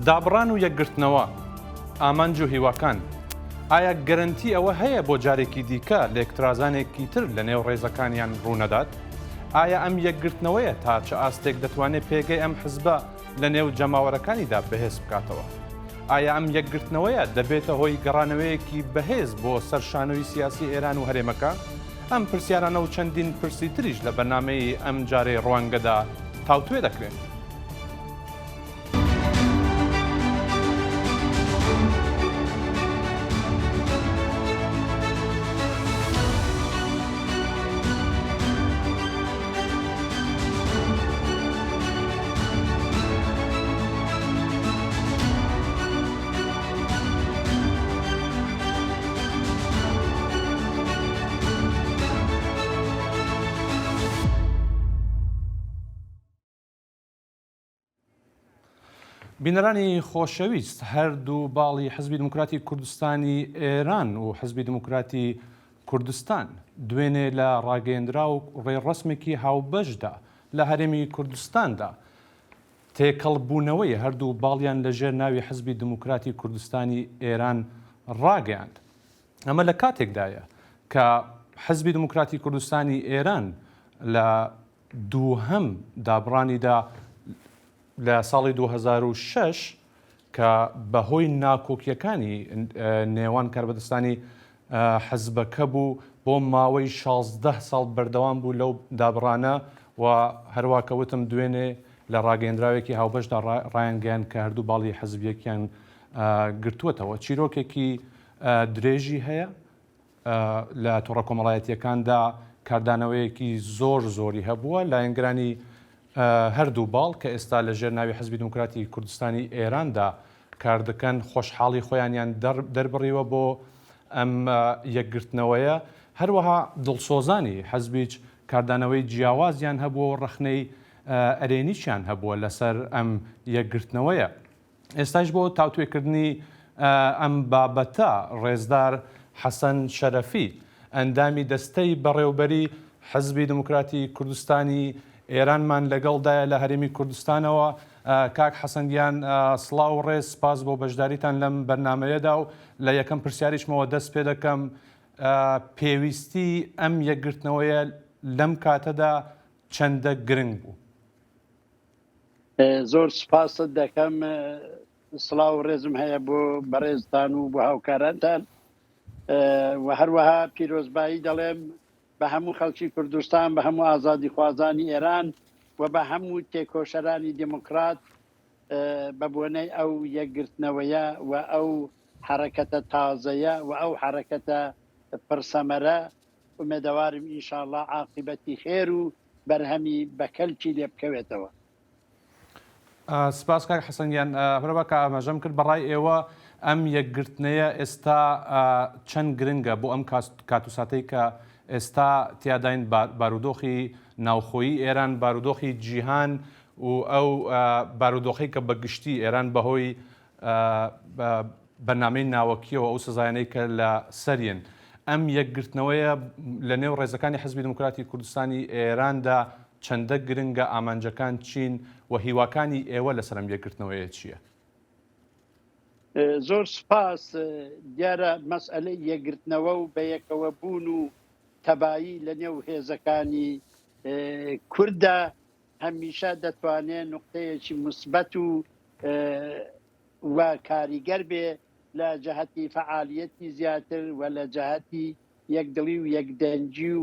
دابڕان و یەکگرتنەوە ئامانج و هیواکان ئایا گەرنتی ئەوە هەیە بۆ جارێکی دیکە لە یەکترازانێکی تر لە نێو ڕێزەکانیان ڕوونەدات؟ ئایا ئەم یەکگرتنەوەیە تا چه ئاستێک دەتوانێت پێگەی ئەم حزبە لە نێو جەماوەرەکانیدا بەهێز بکاتەوە؟ ئایا ئەم یەکگرتنەوەیە دەبێتە هۆی گەڕانەوەیەکی بەهێز بۆ سەرشانەوەی سیاسی ئێران و هەرێمەکە؟ ئەم پرسیارانە و چەندین پرسی تریش لە بەرنامەی ئەم جارەی ڕوانگەدا تاوتوێ دەکرێن. بینەرانی خۆشەویست، هەردوو باڵی حزبی دموکراتی کوردستانی ئێران و حزبی دموکراتی کوردستان دوێنێ لە ڕاگەیەندرا و ڕێڕەسمێکی هاوبەشدا لە هەرێمی کوردستاندا تێکەڵبوونەوەی هەردوو باڵیان لەژێر ناوی حزبی دموکراتی کوردستانی ئێران ڕاگەیاند. ئەمە لە کاتێکدایە کە حزبی دموکراتی کوردستانی ئێران لە دووهەم دابڕانیدا لە ساڵی 2006 کە بەهۆی ناکۆکیەکانی نێوان کاربەدەستانی حزبەکە بوو بۆ ماوەی 16 ساڵ بەردەوام بوو لەو دابڕانە و هەروواکەوتم دوێنێ لە ڕاگەیەندراوێکی هاوبەشدا ڕایانگەیان کە هەردوو باڵی حزبیەکیان گرتووەتەوە. چیرۆکێکی درێژی هەیە لە تۆڕە کۆمەڵایەتیەکاندا کاردانەوەیەکی زۆری هەبووە لایەنگرانی هەردوو باڵ کە ئێستا لەژێر ناوی حزبی دموکراتی کوردستانی ئێراندا کار دەکەن خۆشحاڵی خۆیانیان دەربڕیوە بۆ ئەم یەکگرتنەوەیە. هەروەها دڵسۆزانی حزبیش کاردانەوەی جیاوازیان هەبووە و ڕەخنەی ئەرێنیشیان هەبووە لەسەر ئەم یەکگرتنەوەیە. ئێستاش بۆ تاوتوێکردنی ئەم بابەتە ڕێزدار حەسەن شەرەفی ئەندامی دەستەی بەڕێوەبەری حزبی دموکراتی کوردستانی ئێرانمان لەگەڵدایە لە هەرێمی کوردستانەوە. کاک حەسەنگیان سڵاو و ڕێز، سپاس بۆ بەشداریتان لەم بەرنامەیەدا و لە یەکەم پرسیاریشمەوە دەست پێ دەکەم پێویستی ئەم یەکگرتنەوەیە لەم کاتەدا چەندە گرنگ بوو؟ زۆر سپاست دەکەم، سڵاو و ڕێزم هەیە بۆ بەڕێزتان و بۆ هاوکارانتان و هەروەها پیرۆزبایی دەڵێم بە هەموو خەڵکی کوردستان، بە هەموو ئازادی خوازانی ئێران و بە هەموو تێکۆشەرانی دموکرات بە بۆنەی ئەو یەکگرتنەوەیە و ئەو حرەکەتە تازەیە و ئەو حرەکەتە پرسەمەرە ئومێدەوارم ئینشاءالله عاقبەتی خێر و بەرهەمی بەکەلکی لێ بکەوێتەوە. سپاس کاک حەسەنگیان. هەرەوە کە ئاماژەم کرد بەڕای ئێوە ئەم یەکگرتنەیە ئێستا چەند گرنگە بۆ ئەم کاتوساتەی کە ئێستا تیاداین بارودۆخی ناوخۆیی ئێران، بارودۆخی جیهان و ئەو بارودۆخی کە بەگشتی ئێران بەهۆی بەرنامەی ناوەکیەوە ئەو سزایانەی کە لە سەرین. ئەم یەکگرتنەوەیە لە نێو ڕێزەکانی حزبی دموکراتی کوردستانی ئێراندا چەندە گرنگە، ئامانجەکان چین و هیواکانی ئێوە لەسەر ئەم یەکگرتنەوەیە چییە؟ زۆر سپاس. دیارە مەسئلەی یەکگرتنەوە و بەیەکەوە بوون و تەبایی لە نێو هێزەکانی کوردە هەمیشە دەتوانێت نقطەیەکی مثبەت و کاریگەر بێ لە جەهەتی فەعالیەتی زیاتر و لە جەهەتی یەکدڵی و یەکدەنجی و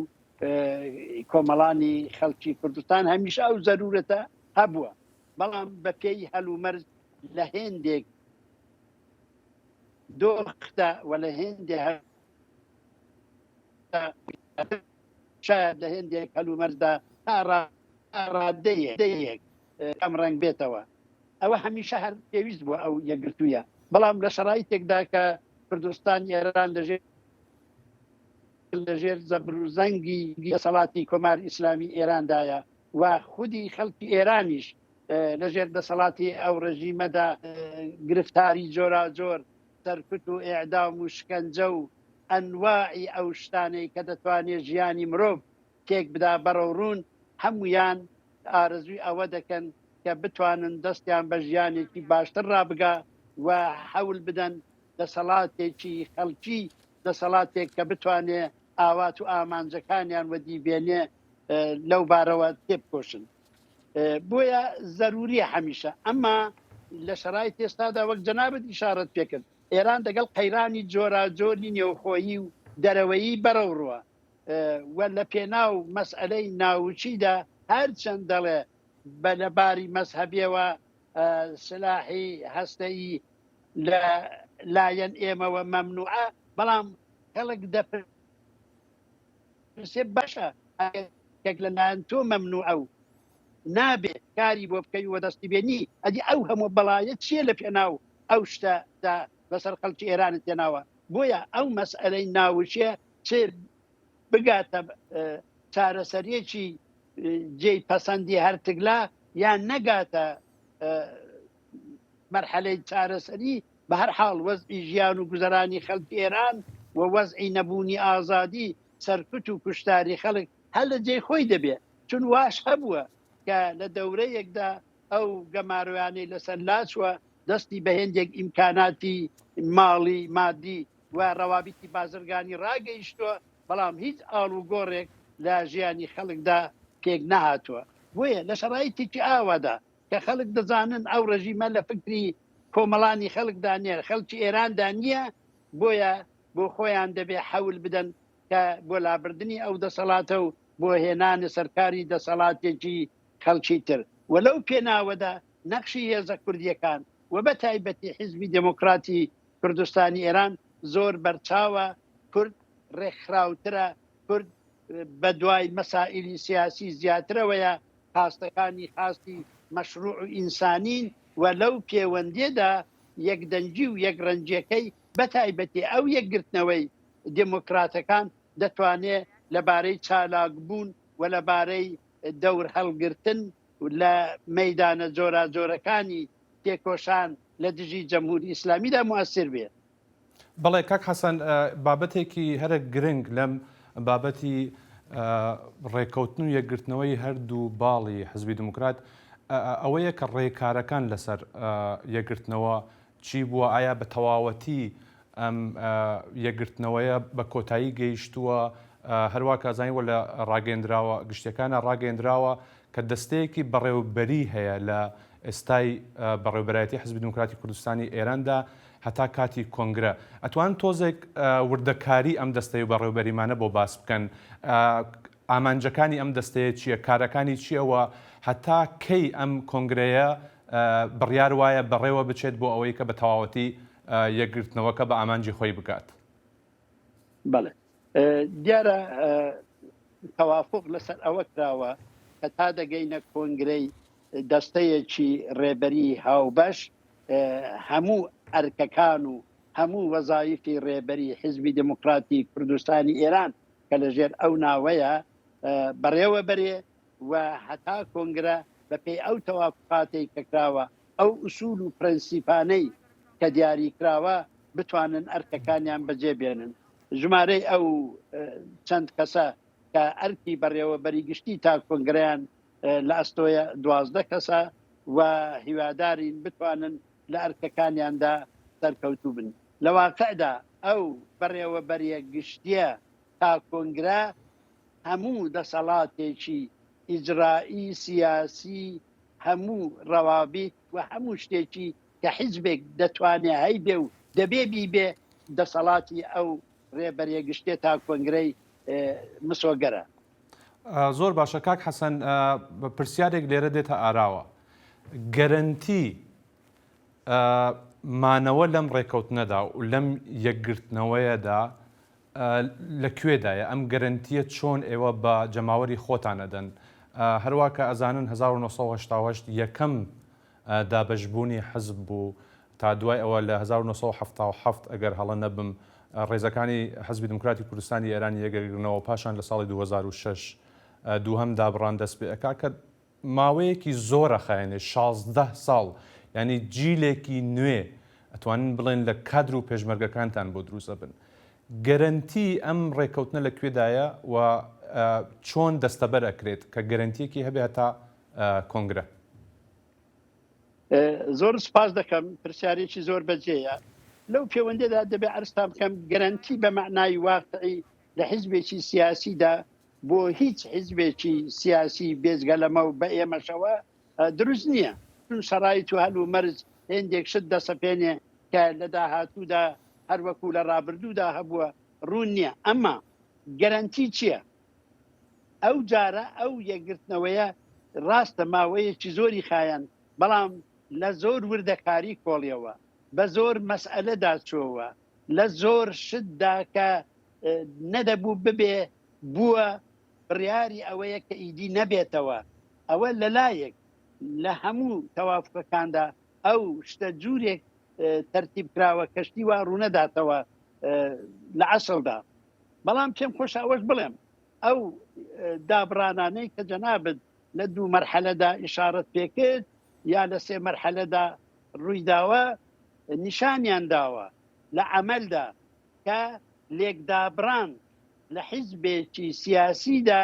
کۆمەڵانی خەڵکی کوردستان هەمیشە ئەو زەرورەتە هەبووە، بەڵام بە پێی هەلومەرز لە هێندێک دۆختە و لە هێندێک شاید لە هێندێک هەلومەرزدا ڕادەیەک ئەم ڕنگ بێتەوە. ئەوە هەمیشە هەر پێویست بووە ئەو یەکگرتوویە، بەڵام لە شەرایطێکدا کە کوردستان ئێران لەژێر زەبروزەنگی دەسەڵاتی کۆمار ئیسلامی ئێراندایە و خودی خەڵکی ئێرانیش لەژێر دەسەڵاتی ئەو ڕژیمەدا گرفتاری جۆرا جۆر سەرکوت و ئێعدام و شکنجە و ئەنواعی ئەو شتانەی کە دەتوانێت ژیانی مرۆڤ تێک بدا بەڕەوڕوون، هەمویان ئارەزوی ئەوە دەکەن کە بتوانن دەستیان بە ژیانێکی باشتر ڕابگا و حەول بدەن دەسەڵاتێکی خەڵکی دەسەڵاتێک کە بتوانێ ئاوات و ئامانجەکانیان وەدیبێنێ لەو بارەوە تێبکۆشن. بۆیە ضروریە هەمیشە، ئەمما لە شەرایط ئێستادا وەک جەنابەت ئیشارەت پێکرد ئێران دەگەڵ قەیرانی جۆراجۆری نێوخۆیی و دەرەوەیی بەرەوڕوە و لە پێناو مەسئلەی ناوچیدا هەرچەند دەڵێ بە لەباری مەزهەبیەوە سلاحی هەستەیی لە لایەن ئێمەوە مەمنوعە، بەڵام خەڵک دەپرسێ باشە کێک لە لایەن تۆ مەمنوعە و نابێت کاری بۆ بکەی وە دەستی بێنی ئەدی ئەو هەموو بەڵایەت چیە لە پێناو ئەو شتەدا بەسەر خەڵکی ئێرانت تێناوە. بۆیە ئەو مەسئلەی ناوچێ چێ بگاتە چارەسەرێکی جێی پەسەندی هەرتگلا یان نەگاتە مەرحەلەی چارەسەری، بە هەر حاڵ وەزعی ژیان و گوزەرانی خەڵکی ئێران و وەزعی نەبوونی ئازادی سەرکوت و کوشتاری خەڵک هەر لە جێی خۆی دەبێت، چون واش هەبووە کە لە دەورەیەکدا ئەو گەمارویانەی لەسەر لاچوە دەستی بە هێندێک ئیمکاناتی ماڵی مادی و ڕەوابیتی بازرگانی ڕاگەیشتووە، بەڵام هیچ ئاڵ و گۆڕێک لە ژیانی خەڵکدا پێک نەهاتووە. بۆیە لە شەرایطێکی ئاوادا کە خەڵک دەزانن ئەو ڕژیمە لە فکری کۆمەڵانی خەڵکدا نیە، خەڵکی ئێراندا نییە، بۆیە بۆ خۆیان دەبێ حەول بدەن کە بۆ لابردنی ئەو دەسەڵاتە و بۆ هێنانی سەرکاری دەسەڵاتێکی خەڵکی تر. وەلەو پێناوەدا نەخشی هێزە کوردیەکان و بە تایبەتی حیزبی دموکراتی کوردستانی ئێران زۆر بەرچاوە، کورد ڕێکخراوترە، کورد بە دوای مەسائلی سیاسی زیاترەوەیە، خاستەکانی خاستی مەشروع و ئینسانین و لەو پەیوەندیەدا یەکدەنجی و یەکڕەنجیەکەی بە تایبەتی ئەو یەکگرتنەوەی دموکراتەکان دەتوانێت لەبارەی چالاکبوون و لەبارەی دەور هەڵگرتن لە مەیدانە جۆراجۆرەکانی تێکۆشان لە دژی جەمهوری ئیسلامیدا موەسر بێت. بەڵێ کاک حەسەن، بابەتێکی هەرە گرنگ لەم بابەتی ڕێکەوتن و یەکگرتنەوەی هەردوو باڵی حزبی دموکرات ئەوەیە کە ڕێکارەکان لەسەر یەکگرتنەوە چی بووە؟ ئایا بە تەواوەتی ئەم یەکگرتنەوەیە بە کۆتایی گەیشتووە؟ هەروە کازانیوە لە ڕاگەندراوە گشتەکانە ڕاگەندراوە کە دەستەیەکی بەڕێوەبەری هەیە لە ئێستای بەڕێوەبەرایەتی حزبی دموکراتی کوردستانی ئێراندا هەتا کاتی کۆنگرە. ئەتوان تۆزێک وردەکاری ئەم دەستەی و بەڕێوەبەریمانە بۆ باس بکەن؟ ئامانجەکانی ئەم دەستەیە چییە؟ کارەکانی چیەوە؟ هەتا کەی ئەم کۆنگرەیە بڕیار وایە بەڕێوە بچێت بۆ ئەوەی کە بە تەواوەتی یەکگرتنەوەکە بە ئامانجی خۆی بکات؟ بەڵێ دیارە تەوافق لەسەر ئەوە کراوە کە تا دەگەینە کۆنگرەی دەستەیەکی ڕێبەری هاوبەش هەموو ئەرکەکان و هەموو وەزایفی ڕێبەری حیزبی دموکراتی کوردستانی ئێران کە لەژێر ئەو ناوەیە بەڕێوە بەرێ و هەتا کۆنگرە بە پێی ئەو تەوافقاتێک کە کراوە ئەو ئوسول و پرەنسیپانەی کە دیاری کراوە بتوانن ئەرکەکانیان بەجێبێنن. ژمارەی ئەو چەند کەسە کە ئەرکی بەڕێوەبەری گشتی تا کۆنگرەیان لە ئەستۆیە 12 کەسە و هیوادارین بتوانن لە ئەرکەکانیاندا سەرکەوتوو بن. لە واقعدا ئەو بەڕێوەبەریە گشتیە تا کۆنگرە هەموو دەسەڵاتێکی ئیجرایی سیاسی، هەموو ڕەوابیت و هەموو شتێکی کە حیزبێک دەتوانێت هەیبێ و دەبێ بیبێ دەسەڵاتی ئەو ڕێبەریە گشتێ تا کۆنگرەی مسۆگەرە. زۆر باشە کاک حەسەن، پرسیارێک لێرە دێتە ئاراوە. گەرنتی مانەوە لەم ڕێکەوتنەدا و لەم یەکگرتنەوەیەدا لەکوێدایە؟ ئەم گەرنتیە چۆن ئێوە بە جەماوەری خۆتانەدەن؟ هەروە کە ئەزانن 1970 یەکەم دابەشبوونی حزب بوو تا دوای ئەوە لە 1970 ئەگەر هەڵە نەبم ڕێزەکانی حزبی دموکراتی کوردستانی ئێران یەکگرتنەوە، پاشان لە ساڵی 2006 دووهەم دابڕان دەست پێ ئەکا کە ماوەیەکی زۆرە خایێنێ 16 ساڵ، ینی جیلێکی نوێ ئەتوانن بڵێن لە کادر و پێشمەرگەکانتان بۆ دروستە بن. گەرنتی ئەم ڕێکەوتنە لەکوێدایە و چۆن دەستەبەر ئەکرێت کە گەرنتیەکی هەبێت تا کۆنگرە؟ زۆر سپاس دەکەم پرسیارێکی زۆر بەجێیە لەو پەیوەندەدا دەبێ ئەرستا بکەم گەرانتی بە معنای واقعی لە حیزبێکی سیاسیدا بۆ هیچ حیزبێکی سیاسی بێزگە لەمە و بە ئێمەشەوە دروست نییە چون شەڕایی تو هەل و مەرج هێندێک شت دەسەپێنێ کە لە داهاتوودا هەر وەکو لە ڕابردوودا هەبووە ڕوون نییە ئەمما گەرانتی چییە؟ ئەو جارە ئەو یەکگرتنەوەیە ڕاستە ماوەیەکی زۆری خایەن بەڵام لە زۆر وردەکاری کۆڵیەوە بە زۆر مەسئلەدا چۆوە لە زۆر شتدا کە نەدەبوو ببێ بووە بڕیاری ئەوەیە کە ئیدی نەبێتەوە ئەوە لەلایەک لە هەموو تەوافقەکاندا ئەو شتە جوورێک تەرتیب کراوە کەشتی وا ڕوونەداتەوە لە عەسڵدا بەڵام پێم خۆش ئەوەش بڵێم ئەو دابڕانانەی کە جەنابەت لە دوو مەرحەلەدا ئیشارەت پێکرد یا لە سێ مەرحەلەدا ڕوویداوە نیشانیان داوە لە عەمەلدا کە لێکدابڕان لە حیزبێکی سیاسیدا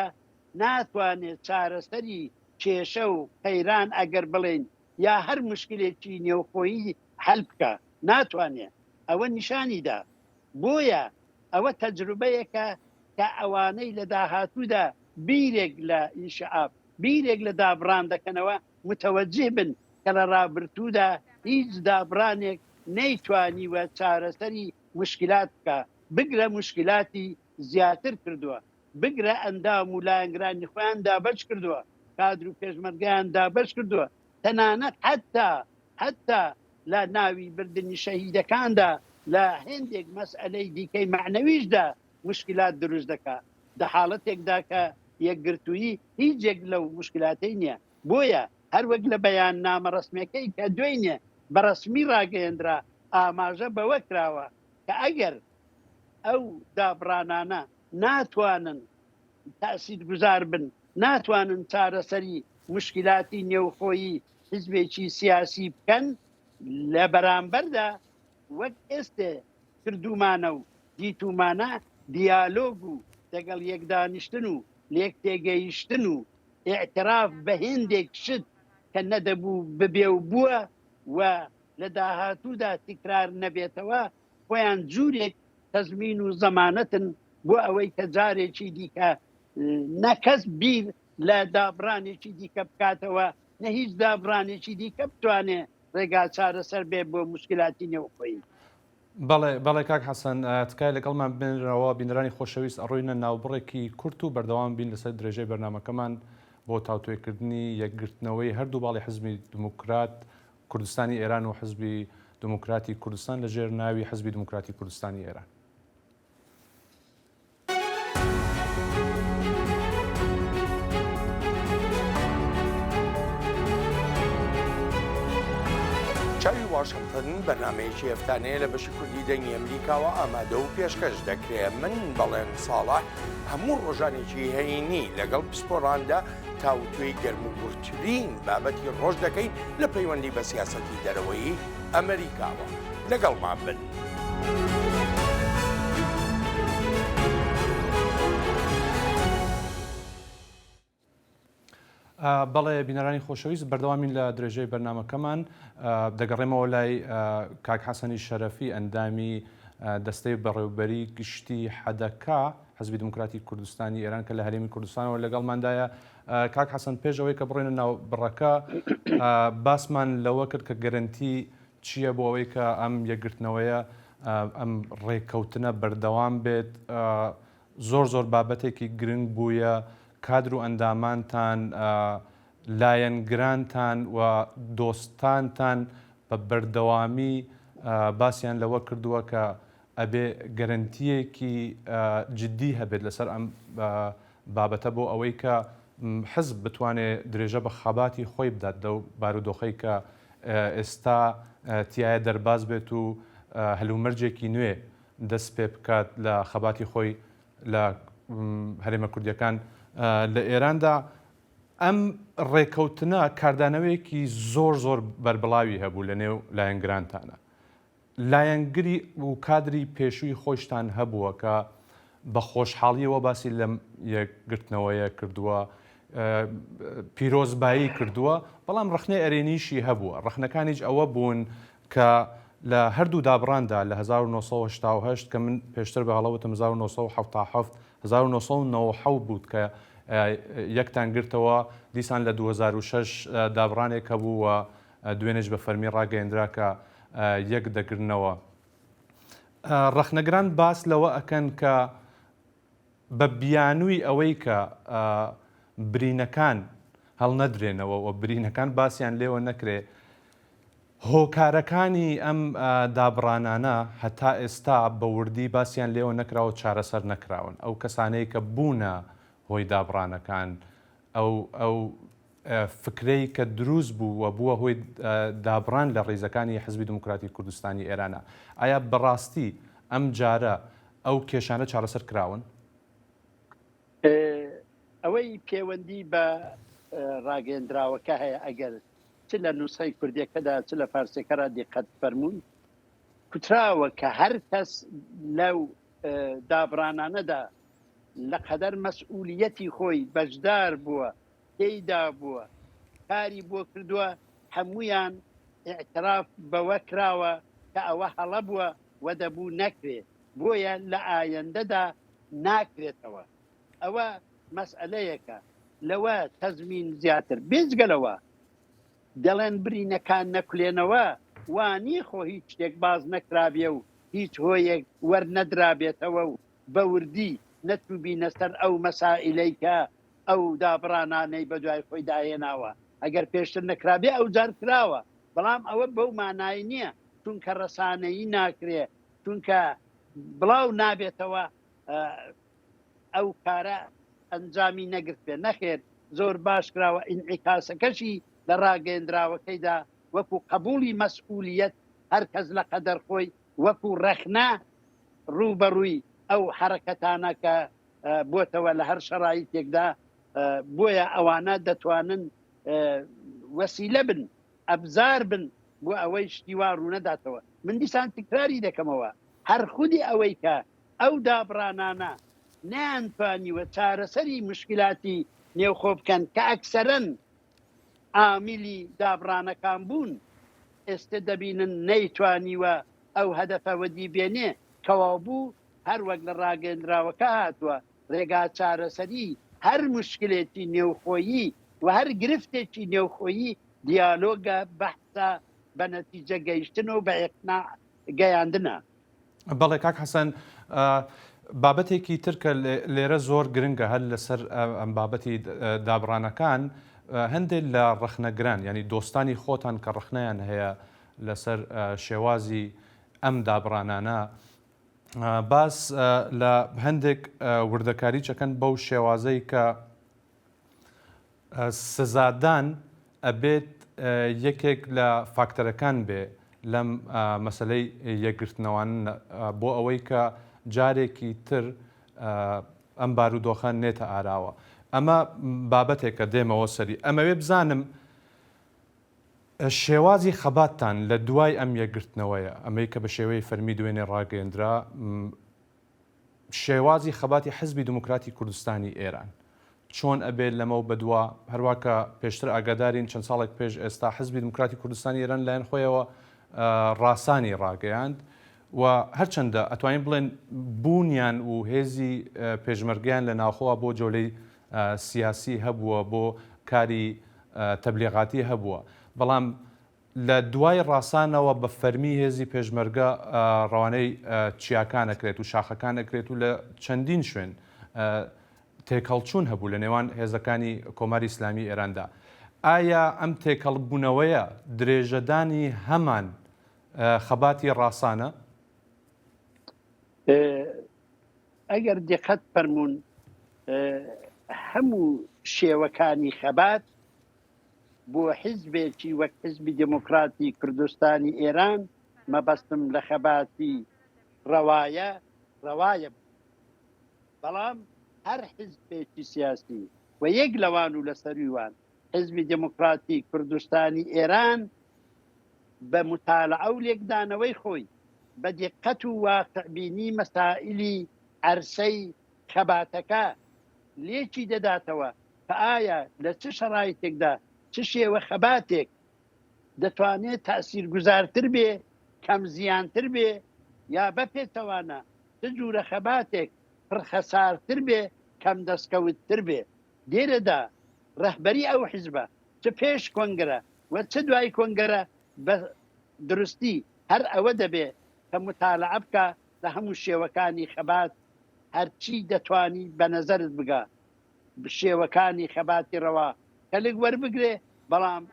ناتوانێت چارەسەری کێشە و قەیران ئەگەر بڵێن یا هەر مشکلێکی نێوخۆیی هەل بکە ناتوانێت ئەوە نیشانیدا بۆیە ئەوە تەجروبەیەکە کە ئەوانەی لە داهاتوودا بیرێک لە ئینشعاب بیرێک لە دابڕان دەکەنەوە متەوەجه بن کە لە ڕابردوودا هیچ دابڕانێک نەیتوانیوە چارەسەری مشکلات بکە بگرە مشکلاتی زیاتر کردووە بگرە ئەندام و لایەنگرانی خۆیان دابەش کردووە کادر و پێشمەرگیان دابەش کردووە تەنانەت حتا لە ناوی بردننی شەهیدەکاندا لە هێندێک مەسئلەی دیکەی معنەویشدا مشکلات دروست دەکات لە حاڵەتێکدا کە یەکگرتوویی هیچێک لەو مشکلاتەی نییە بۆیە هەروەک لە بەیان نامە ڕسمەکەی کە دوێنێ بە ڕسمی ڕاگەیەندرا ئاماژە بەوە کراوە کە ئەگەر ئەو دابڕانانە ناتوانن تەسییر گوزار بن ناتوانن چارەسەری مشکلاتی نێوخۆیی حیزبێکی سیاسی بکەن لە بەرامبەردا وەک ئێستێ کردومانە و دیتومانە دیالۆگ و لەگەڵ یەکدانیشتن و لێک تێگەیشتن و ئاعتراف بە هێندێک شت کە نەدەبوو ببێ و بووە و لە داهاتوودا تکرار نەبێتەوە خۆیان جوورێک تەزمین و زەمانەتن بۆ ئەوەی کە جارێکی دیکە نەکەس بیر لە دابڕانێکی دیکە بکاتەوە نە هیچ دابڕانێکی دیکە بتوانێ ڕێگا چارەسەر بێ بۆ مشکلاتی نێوخۆیی. بەڵێ کاک حەسەن تکای لەگەڵمان بنرەوە بینەرانی خۆشەویست ئەڕۆینە ناوبڕێکی کورت و بەردەوام بین لەسەر درێژەی بەرنامەکەمان بۆ تاوتوێکردنی یەکگرتنەوەی هەردوو باڵی حزبی دموکرات کوردستانی ئێران و حزبی دموکراتی کوردستان لەژێر ناوی حزبی دموکراتی کوردستانی ئێران. چاوی واشنگتن بەرنامەیەکی هەفتانەیە لە بەشی کوردی دەنگی ئەمریکاوە ئامادە و پێشکەش دەکرێت من بەڵێن ساڵح هەموو ڕۆژانێکی هەینی لەگەڵ پسپۆڕاندا تاوتوێی گەرم و گورتترین بابەتی ڕۆژ دەکەین لە پەیوەندی بە سیاسەتی دەرەوەی ئەمریکاوە لەگەڵمان بن. بەڵێ بینەرانی خۆشەویست بەردەوامین لە درێژەی بەرنامەکەمان دەگەڕێمەوە لای کاک حەسەنی شەرەفی ئەندامی دەستەی بەڕێوەبەری گشتی حەدەکا حزبی دموکراتی کوردستانی ئێران کە لە هەرێمی کوردستانەوە لەگەڵماندایە. کاک حەسەن پێشەوەی کە بڕێنە ناو بڕەکە باسمان لەوە کرد کە گەرنتی چییە بۆ ئەوەی کە ئەم یەکگرتنەوەیە ئەم ڕێککەوتنە بەردەوام بێت. زۆر بابەتێکی گرنگ بوویە کادر و ئەندامانتان لایەنگرانتان و دۆستانتان بە بەردەوامی باسییان لەوە کردووە کە ئەبێ گەرنتیەکی جددی هەبێت لەسەر ئەم بابەتە بۆ ئەوەی کە حزب بتوانێت درێژە بە خەباتی خۆی بدات دە و بارودۆخەی کە ئێستا تایە دەرباز بێت و هەلومەرجێکی نوێ دەست پێ بکات لە خەباتی خۆی لە هەرێمە کوردیەکان لە ئێراندا. ئەم ڕێکەوتنە کاردانەوەیەکی زۆر بەربڵاوی هەبوو لە نێو لایەنگرانتانە. لایەنگری و کادری پێشووی خۆشتان هەبووە کە بە خۆشحاڵیەوە باسی لەم یەکگرتنەوەیە کردووە پیرۆزبایی کردووە بەڵام ڕخنەی ئەرێنیشی هەبووە ڕخنەکانیش ئەوە بوون کە لە هەردوو دابڕاندا لە 1970 کە من پێشتر بە هەڵەوتم 1970 بوت کە یەکتان گرتەوە دیسان لە 2006 دابڕانێک هەبوو و دوێنێش بە فەرمی ڕاگەیەندرا کە یەک دەگرنەوە. ڕخنەگران باس لەوە ئەکەن کە بە بیانووی ئەوەی کە برینەکان هەڵ نەدرێنەوە و برینەکان باسییان لێوە نەکرێ هۆکارەکانی ئەم دابڕانانە هەتا ئێستا بە وردی باسییان لێوە نەکراوە چارەسەر نەکراون ئەو کەسانەی کە بوونە هۆی دابڕانەکان ئەو فکرەی کە دروست بوو و بووە هۆی دابڕان لە ڕێزەکانی حزبی دموکراتی کوردستانی ئێرانە ئایا بەڕاستی ئەم جارە ئەو کێشانە چارەسەر کراون؟ ئەوەی پەیوەندی بە ڕاگەیەندراوەکە هەیە ئەگەر چ لە نووسەی کوردیەکەدا چ لە فارسیەکەدا دیقەت فەرموون کوتراوە کە هەر کەس لەو دابڕانانەدا لە قەدەر مەسئولیەتی خۆی بەشدار بووە تێیدا بووە کاری بۆ کردووە هەمویان ئاعتراف بەوە کراوە کە ئەوە هەڵە بووە و دەبوو نەکرێت بۆیە لە ئایندەدا ناکرێتەوە. ئەوە مەسئلەیەکە لەوە تەزمین زیاتر بێجگەلەوە دەڵێن برینەکان نەکولێنەوە وانی خۆ هیچ شتێک باز نەکرابێ و هیچ هۆیەک وەرنەدرابێتەوە و بە وردی نەتوبینە سەر ئەو مەسائلەی کە ئەو دابڕانانەی بە دوای خۆی داهێناوە ئەگەر پێشتر نەکرابێ ئەو جار کراوە بەڵام ئەوە بەو مانای نییە چونکە ڕەسانەیی ناکرێ چونکە بڵاو نابێتەوە ئەو کارە ئەنجامی نەگرت بێ نەخێر زۆر باش کراوە ئینعیکاسەکەشی لە ڕاگەیەندراوەکەیدا وەکو قبولی مەسئولیەت هەر کەس لە قەدەر خۆی وەکو ڕەخنا ڕوبەڕووی ئەو حرەکەتانە کە بۆتەوە لە هەر شەڕایطێکدا بۆیە ئەوانە دەتوانن وەسیلە بن ئەبزار بن بۆ ئەوەی شتیوا ڕوونەداتەوە. من دیسان تکراری دەکەمەوە هەر خودی ئەوەی کە ئەو دابڕانانە نەیانتوانیوە چارەسەری مشکلاتی نێوخۆ بکەن کە ئەکسەرەن عامیلی دابڕانەکان بوون ئێستا دەبینن نەیتوانیوە ئەو هەدەفەوە دیبێنێ کەوا بوو هەر وەک لە ڕاگەیەندراوەکە هاتووە ڕێگا چارەسەری هەر مشکلێتی نێوخۆیی و هەر گرفتێکی نێوخۆیی دیالۆگە بەحسە بە نەتیجە گەیشتن و بە ئێقناع گەیاندنە. بەڵێ کاک حەسەن بابەتێکی ترکە لێرە زۆر گرنگە هەر لەسەر ئەم بابەتی دابڕانەکان هەندێک لە ڕخنەگران ینی دۆستانی خۆتان کە ڕخنەیان هەیە لەسەر شێوازی ئەم دابڕانانە باس لە هەندێک وردەکاری چەکەن بەو شێوازەی کە سزادان ئەبێت یەکێک لە فاکتەرەکان بێ لەم مەسلەی یەکگرتنەوەن بۆ ئەوەی کە جارێکی تر ئەم بارودۆخە نێتە ئاراوە. ئەمە بابەتێکە دێمەوە سەری ئەمەوێ بزانم شێوازی خەباتتان لە دوای ئەم یەکگرتنەوەیە ئەمەی کە بە شێوەی فەرمی دوێنێ ڕاگەیەندرا شێوازی خەباتی حزبی دموکراتی کوردستانی ئێران چۆن ئەبێت لەمە بەدووە هەروواکە پێشتر ئاگادارین چەند ساڵێک پێش ئێستا حزبی دموکراتی کوردستانی ئێران لایەن خۆیەوە ڕاسانی ڕاگەیاند و هەرچەندە ئەتوانین بڵێن بوونیان و هێزی پێشمەرگیان لە ناوخۆوە بۆ جۆلەی سیاسی هەبووە بۆ کاری تەبلیغاتی هەبووە بەڵام لە دوای ڕاستانەوە بە فەرمی هێزی پێشمەرگە ڕەوانەی چیاکان ئەکرێت و شاخەکان ئەکرێت و لە چەندین شوێن تێکەڵچوون هەبوو لە نێوان هێزەکانی کۆماری ئیسلامی ئێراندا. ئایا ئەم تێکەڵبوونەوەیە درێژەدانی هەمان خەباتی ڕاستانە؟ ئەگەر دقت فەرموون هەموو شێوەکانی خەبات بۆ حیزبێکی وەک حیزبی دموکراتی کوردستانی ئێران مەبەستم لە خەباتی ڕەوایە بەڵام هەر حیزبێکی سیاسی و یەک لەوان و لەسەرویوان حیزبی دموکراتی کوردستانی ئێران بە متالعە و لێکدانەوەی خۆی بە دقت و واقعبینی مەسائلی عەرسەی خەباتەکە لێکی دەداتەوە کە ئایا لە چ شەڕایەتێکدا چ شێوە خەباتێک دەتوانێت تاثیرگوزارتر بێ کەم زیانتر بێ یا بەپێتەوانە چ جوورە خەباتێک پڕخەسارتر بێ کەم دەستکەوتتر بێ لێرەدا ڕەهبەری ئەو حیزبە چ پێش کۆنگرە و چ دوای کۆنگەرە بە درستی هەر ئەوە دەبێ کە متالعە بکە لە هەموو شێوەکانی خەبات هەرچی دەتوانی بە نەزەرت بگە شێوەکانی خەباتی ڕەوا کەلک وەربگرێ بەڵام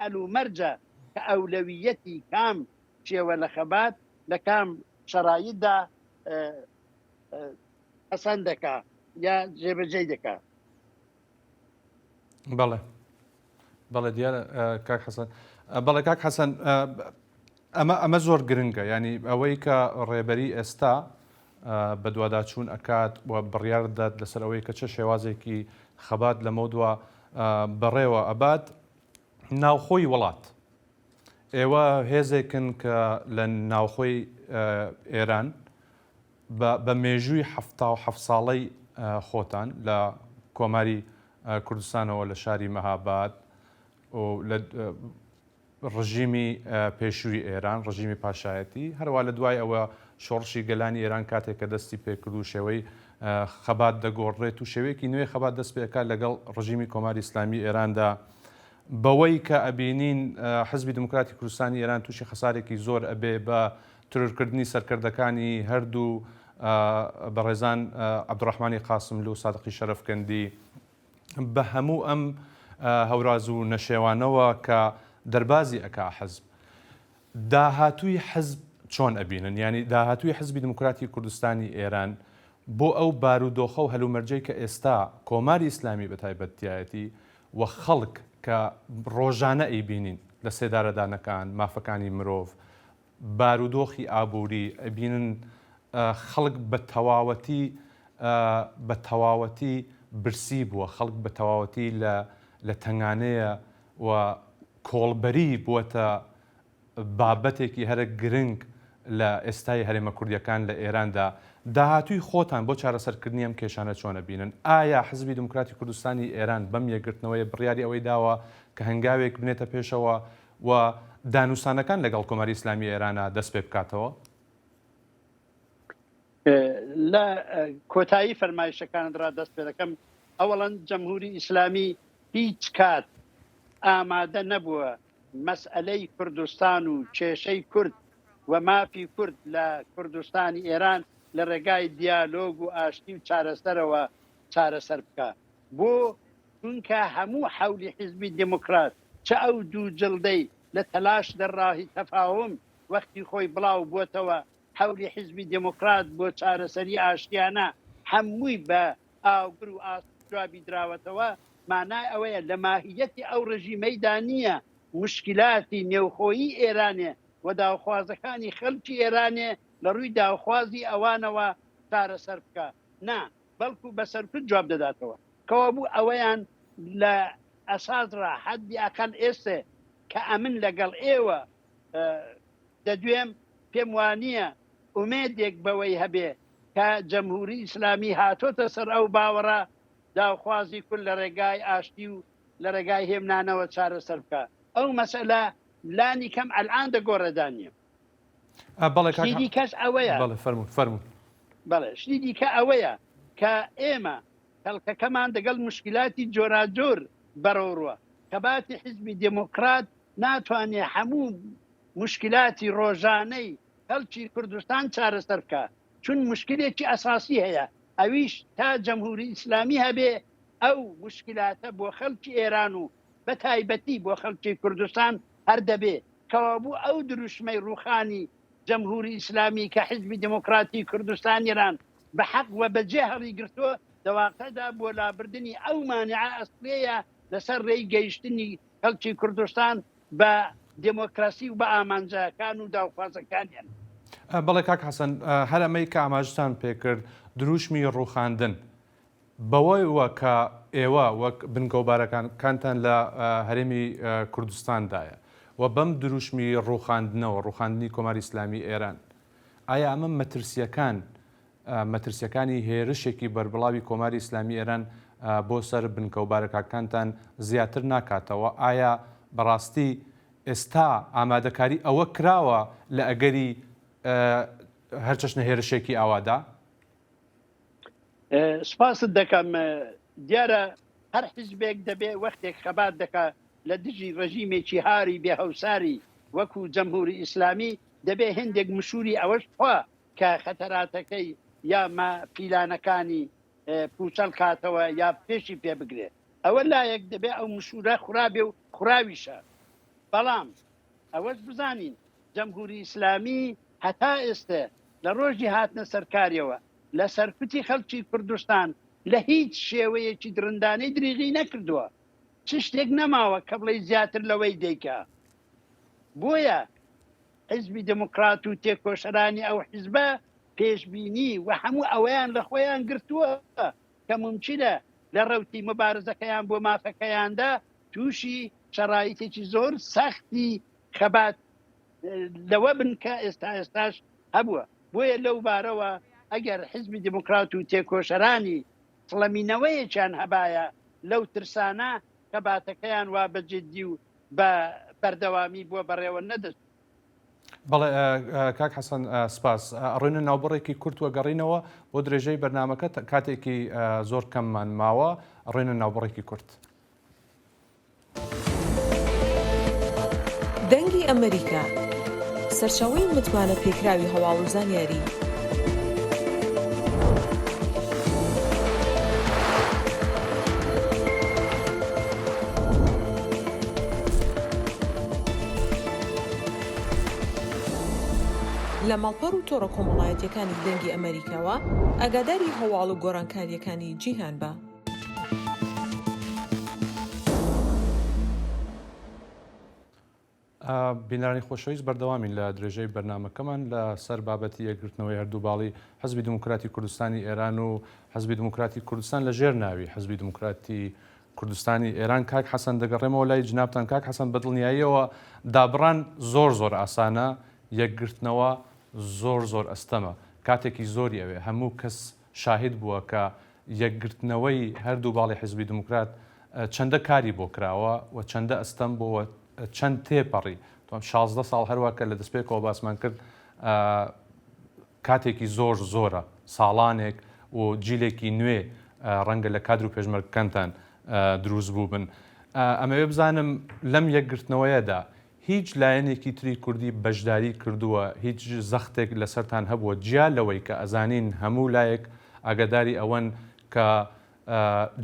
هەلو مەرجە کە ئەولەویەتی کام شێوە لە خەبات لە کام شەرایطدا ئەسەن دەکا یا جێبەجێ دەکا. بەڵێ بەڵێ دیارە کاک حەسەن بەڵێ کاک حەسەن ئەمە زۆر گرنگە ینی ئەوەی کە ڕێبەری ئێستا بە دوواداچوون ئەکات و بڕیار دەدات لەسەر ئەوەی کە چه شێوازێکی خەبات لە مەودووە بەڕێوە ئەبات ناوخۆی وڵات. ئێوە هێزێکن کە لە ناوخۆی ئێران بە مێژووی 77 ساڵەی خۆتان لە کۆماری کوردستانەوە لە شاری مەهاباد و لە ڕژیمی پێشووی ئێران ڕژیمی پاشایەتی هەروە لە دوای ئەوە شۆڕشی گەلانی ئێران کاتێک کە دەستی پێکرد و شێوەی خەبات دەگۆڕێت و شێوەیەکی نوێی خەبات دەست پێکات لەگەڵ ڕژیمی کۆماری ئیسلامی ئێراندا بەوەی کە ئەبینین حزبی دموکراتی کوردستانی ئێران تووشی خەسارێکی زۆر ئەبێ بە ترورکردنی سەرکردەکانی هەردوو بەڕێزان عەبدوڕەحمانی قاسملو و سادقی شەرەفکەندی بە هەموو ئەم هەوراز و نەشێوانەوە کە دەربازی ئەکا حزب داهاتووی حزب چۆن ئەبینن ینی داهاتووی حزبی دموکراتی کوردستانی ئێران بۆ ئەو بارودۆخە و هەلومەرجەی کە ئێستا کۆماری ئیسلامی بە تایبەتیایەتی و خەڵک کە ڕۆژانە ئەیبینین لە سێدارەدانەکان مافەکانی مرۆڤ بارودۆخی ئابووری ئەبینن خەڵک بە تەواوەتی برسی بووە خەڵک بە تەواوەتی لە تەنگانەیە و کۆڵبەری بووەتە بابەتێکی هەرە گرنگ لە ئێستای هەرێمە کوردیەکان لە ئێراندا داهاتووی خۆتان بۆ چارەسەرکردنی ئەم کێشانە چۆنە بینن ئایا حزبی دموکراتی کوردستانی ئێران بەم یەکگرتنەوەی بڕیاری ئەوەی داوە کە هەنگاوێک بنێتە پێشەوە و دانووسانەکان لەگەڵ کۆماری ئیسلامی ئێرانە دەست پێ بکاتەوە؟ لە کۆتایی فەرمایشەکانترا دەست پێ دەکەم ئەوەڵەن جەمهوری ئیسلامی هیچ کات ئامادە نەبووە مەسئلەی کوردستان و کێشەی کورد و مافی کورد لە کوردستانی ئێران لە ڕێگای دیالۆگ و ئاشتی و چارەسەرەوە چارەسەر بکە بۆ چونکە هەموو حەولی حیزبی دموکرات چە ئەو دوو جڵدەی لە تەلاش دەڕاهی تەفاوم وەختی خۆی بڵاو بووتەوە حەولی حیزبی دموکرات بۆ چارەسەری ئاشتیانە هەمووی بە ئاوگر و ئاجوابی دراوەتەوە مانای ئەوەیە لە ماهیەتی ئەو ڕژیمەیدا نییە مشکلاتی نێوخۆیی ئێرانێ و داوخوازەکانی خەڵکی ئێرانێ لە ڕووی داوخوازی ئەوانەوە چارەسەر بکە نا بەڵکو بەسەرکرد جواب دەداتەوە کەوا بوو ئەوەیان لە ئەساسڕا حەدی ئەقەل ئێستێ کە ئەمن لەگەڵ ئێوە دەدوێم پێم وانییە ئومێدێک بەوەی هەبێ کە جەمهوری ئیسلامی هاتۆتە سەر ئەو باوەڕە داوخوازی کورد لە ڕێگای ئاشتی و لە ڕێگای هێمنانەوە چارەسەر بکە ئەو مەسئلە لانی کەم ئەلعان دەگۆڕێدانیە شتی کەس ئەوەیە بەڵێ شتی دیکە ئەوەیە کە ئێمە خەڵکەکەمان دەگەڵ مشکلاتی جۆراجۆر بەڕۆڕوە کە باتی حیزبی دموکرات ناتوانێت هەموو مشکلاتی ڕۆژانەی خەڵکی کوردستان چارەسەر بکە چون مشکلێکی ئەساسی هەیە ئەویش تا جەمهوری ئیسلامی هەبێ ئەو مشکلاتە بۆ خەڵکی ئێران و بە تایبەتی بۆ خەڵکی کوردستان هەر دەبێ کەوا بوو ئەو دروشمەی ڕوخانی جەمهوری ئیسلامی کە حیزبی دموکراتی کوردستان ئێران بە حەق و بەجێ هەڵی گرتووە دەواقعدا بۆ لابردنی ئەو مانعە ئەسڵەیە لەسەر ڕێی گەیشتنی خەڵکی کوردستان بە دموکراسی و بە ئامانجەکان و داوخوازەکانیان. بەڵێ کاک حەسەن هەر ئەمەی کە ئاماژتان پێکرد دروشمی ڕوخاندن بەوەی وە کە ئێوە وەک بنگەوبارەکانتان لە هەرێمی کوردستاندایە و بەم دروشمی ڕوخاندنەوە ڕوخاندنی کۆماری ئیسلامی ئێران ئایا ئەمە مەترسیەکانی هێرشێکی بەربڵاوی کۆماری ئیسلامی ئێران بۆ سەر بنکە و بارەکەکانتان زیاتر ناکاتەوە. ئایا بەڕاستی ئێستا ئامادەکاری ئەوە کراوە لە ئەگەری هەر چەشنە هێرشێکی ئاوادا؟ سپاست دەکەم. دیارە هەر حیزبێک دەبێ وەختێک خەبات دەکا لە دژی ڕژیمێکی هاری بێهەوساری وەکو جەمهوری ئیسلامی دەبێ هەندێک مشوری ئەوەش خوا کە خەتەراتەکەی یا پیلانەکانی پوچەل کاتەوە یا پێشی پێ بگرێت. ئەوە لایەک دەبێ ئەو مشورە خورابێ و خوراویشە. بەڵام ئەوەش بزانین جەمهوری ئیسلامی هەتا ئێستا لە ڕۆژی هاتنە سەرکاریەوە لە سەرکوتی خەڵکی کوردستان لە هیچ شێوەیەکی درندانەی دریغی نەکردووە. چ شتێک نەماوە کە بڵێ زیاتر لەوەی دەیکا. بۆیە حیزبی دموکرات و تێکۆشەرانی ئەو حیزبە پێشبینی و هەموو ئەوەیان لە خۆیان گرتووە کە ممکنە لە ڕەوتی مبارزەکەیان بۆ مافەکەیاندا تووشی شەرایطێکی زۆر سەختی خەبات لەوە بن کە ئێستاش هەبووە. بۆیە لەو بارەوە ئەگەر حیزبی دموکرات و تێکۆشەرانی سڵەمینەوەیەکیان هەبایە لەو ترسانە خەباتەکەیان وا بەجددی و بە بەردەوامی بۆ بەڕێوە نەدەست. بەڵێ کاک حەسەن سپاس. ڕوونە ناوبڕێکی کورت وەگەڕینەوە بۆ درێژەی بەرنامەکە کاتێکی زۆر کەممان ماوە. ڕوونە ناوبڕێکی کورت. دەنگی ئەمریکا سەرچاوەی متمانە پێکراوی هەواڵ و زانیاری. لە ماڵپەڕ و تۆڕە کۆمەڵایەتیەکانی دەنگی ئەمریکاوە ئاگاداری هەواڵ و گۆڕانکاریەکانی جیهان بە. بینانی خۆشەویست بەردەوامین لە درێژەی بەرنامەکەمان لە سەر بابەتی یەکگرتنەوەی هەردوو باڵی حزبی دموکراتی کوردستانی ئێران و حزبی دموکراتی کوردستان لە ژێر ناوی حزبی دموکراتی کوردستانی ئێران. کاک حەسەن دەگەڕێمەوە لای جنابتان. کاک حەسەن بەدڵنیاییەوە دابڕان زۆر ئاسانە، یەکگرتنەوە زۆر ئەستەمە، کاتێکی زۆری ئەوێ. هەموو کەس شاهد بووە کە یەکگرتنەوەی هەردوو باڵی حزبی دموکرات چەندە کاری بۆ کراوە و چەندە ئەستەم بۆ چەند تێپەڕی. 16 ساڵ هەروە کە لە دەستپێکەوە باسمان کرد کاتێکی زۆرە، ساڵانێک و جیلێکی نوێ ڕەنگە لە کادر و پێشمەرگەکانتان دروست بوو بن. ئەمەوێ بزانم لەم یەکگرتنەوەیەدا هیچ لایەنێکی تری کوردی بەشداری کردووە، هیچ زەختێک لەسەرتان هەبووە جیا لەوەی کە ئەزانین هەموو لایەک ئاگاداری ئەوەن کە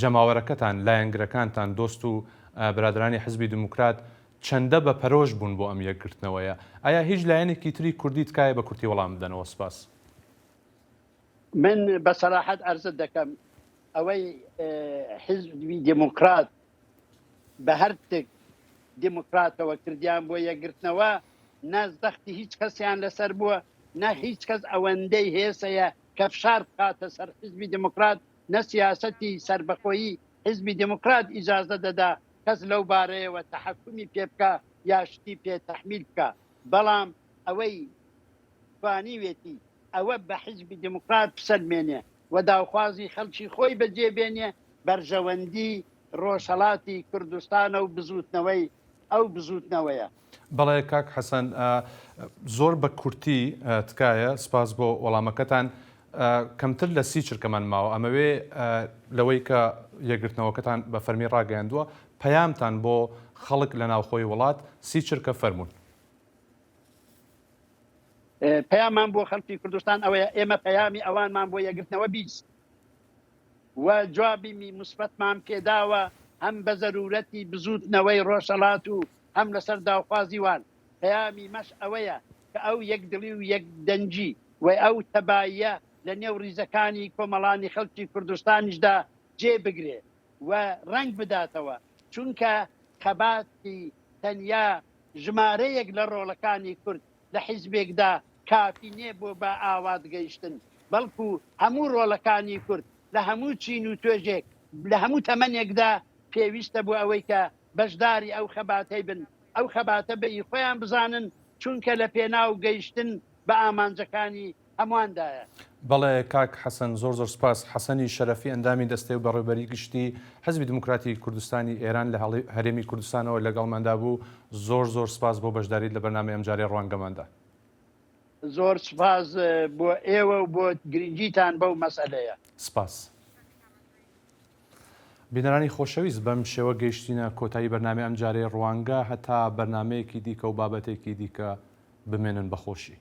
جەماوەرەکەتان لایەنگرەکانتان دۆست و برادرانی حزبی دموکرات چەندە بە پەرۆش بوون بۆ ئەم یەکگرتنەوەیە. ئایا هیچ لایەنێکی تری کوردی تکایە بە کورتی وەڵام بدەنەوە؟ سپاس. من بەسەراحەت عەرزت دەکەم ئەوەی حزبی دموکرات بە هەر تێک دموکراتەوە کردیان بۆ یەکگرتنەوە نازدەختی هیچ کەسیان لەسەر بووە، نە هیچ کەس ئەوەندەی هێسەیە کە فشار بکاتە سەر حزبی دموکرات، نە سیاسەتی سربەخۆیی حزبی دموکرات ئیجازە دەدا کەس لەو بارەیەوە تەحەکومی پێ بکە یا شتی پێ تەحمیل بکە. بەڵام ئەوەی توانیوێتی ئەوە بە حزبی دموکرات بسەلمێنێ و داوخوازی خەڵکی خۆی بەجێبێنێ بەرژەوەندی ڕۆژهەڵاتی کوردستانە و بزوتنەوەی ئەو بزوتنەوەیە. بەڵێ کاک حەسەن زۆر بە کورتی تکایە. سپاس بۆ وەڵامەکەتان. کەمتر لە 30 چرکەمان ماوە. ئەمەوێ لەوەی کە یەکگرتنەوەکەتان بە فەرمی ڕاگەیاندووە پەیامتان بۆ خەڵک لە ناوخۆی وڵات 30 چرکە فەرموون. پەیامان بۆ خەڵکی کوردستان ئەوەیە ئێمە پەیامی ئەوانمان بۆ یەکگرتنەوە بیست و جوابی مثبەتمان پێداوە هەم بە زەرورەتی بزوتنەوەی ڕۆژهەڵات و هەم لەسەر داوخوازی وان. پەیامی مەش ئەوەیە کە ئەو یەکدڵی و یەکدەنجی و ئەو تەباییە لە نێو ریزەکانی کۆمەڵانی خەڵکی کوردستانیشدا جێ بگرێ و ڕنگ بداتەوە، چونکە خەباتی تەنیا ژمارەیەک لە ڕۆڵەکانی کورد لە حیزبێکدا کافی نێ بۆ بە ئاوات گەیشتن، بەڵکو هەموو ڕۆڵەکانی کورد لە هەموو چین و توێژێک لە هەموو تەمەنێکدا پێویستە بۆ ئەوەی کە بەشداری ئەو خەباتەی بن، ئەو خەباتە بەئی خۆیان بزانن، چونکە لە پێناو گەیشتن بە ئامانجەکانی هەموواندایە. بەڵێ کاک حەسەن زۆر سپاس. حەسەنی شەرەفی ئەندامی دەستەی و بەڕێوەبەری گشتی حزبی دموکراتی کوردستانی ئێران لە هەرێمی کوردستانەوە لەگەڵماندا بوو. زۆر سپاس بۆ بەشداریت لە بەرنامەی ئەمجارەی ڕوانگەماندا. زۆر سپاس بۆ ئێوە و بۆ گرنگیتان بەو مەسئلەیە. سپاس. بینەرانی خۆشەویست بەم شێوە گەیشتینە کۆتایی بەرنامەی ئەمجارەی ڕوانگە هەتا بەرنمەیەکی دیکە و بابەتێکی دیکە بمێنن بەخۆشی.